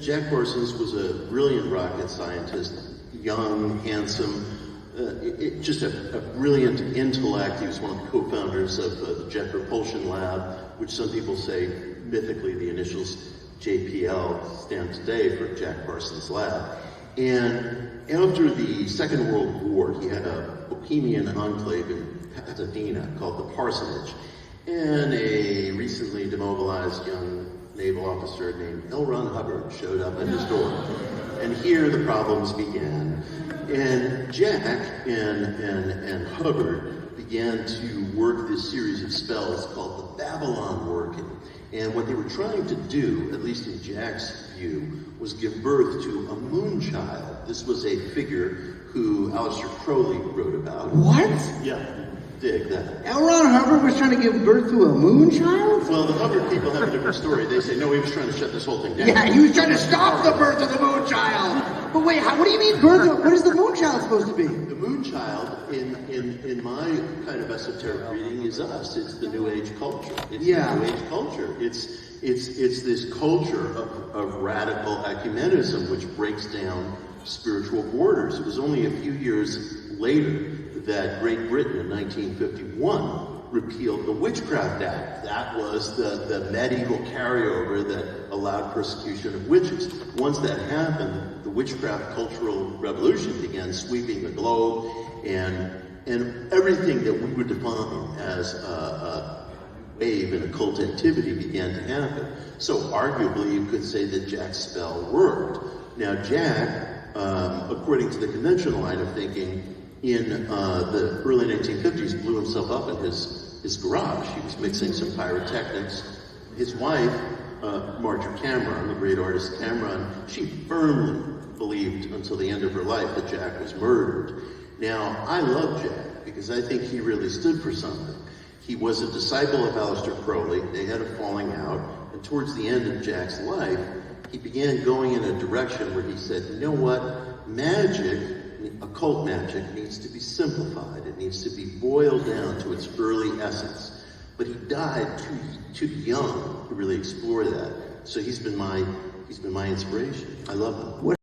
Jack Parsons was a brilliant rocket scientist, young, handsome, just a brilliant intellect. He was one of the co-founders of the Jet Propulsion Lab, which some people say mythically the initials JPL stand today for Jack Parsons Lab. And after the Second World War, he had a bohemian enclave in Pasadena called the Parsonage. And a recently demobilized young naval officer named L. Ron Hubbard showed up at his door. And here the problems began. And Jack and Hubbard began to work this series of spells called the Babylon working. And what they were trying to do, at least in Jack's view, was give birth to a moon child. This was a figure who Aleister Crowley wrote about. What? Yeah. Dig that. L. Ron Hubbard was trying to give birth to a moon child? Well, the Hubbard people have a different story. They say, no, he was trying to shut this whole thing down. Yeah, he was trying to stop the birth of the moon child. But wait, what do you mean birth of, what is the moon child supposed to be? The moon child, in my kind of esoteric reading, is us. It's the New Age culture. It's the New Age culture. It's this culture of radical ecumenism, which breaks down spiritual borders. It was only a few years later that Great Britain in 1951 repealed the Witchcraft Act. That was the medieval carryover that allowed persecution of witches. Once that happened, the witchcraft cultural revolution began sweeping the globe, and everything that we would define as a wave in occult activity began to happen. So arguably you could say that Jack's spell worked. Now Jack, according to the conventional line of thinking, in the early 1950s, blew himself up in his garage. He was mixing some pyrotechnics. His wife, Marjorie Cameron, the great artist Cameron, she firmly believed until the end of her life that Jack was murdered. Now, I love Jack because I think he really stood for something. He was a disciple of Aleister Crowley. They had a falling out, and towards the end of Jack's life, he began going in a direction where he said, you know what, magic, occult magic, needs to be simplified. It needs to be boiled down to its early essence. But he died too young to really explore that. So he's been my inspiration. I love him.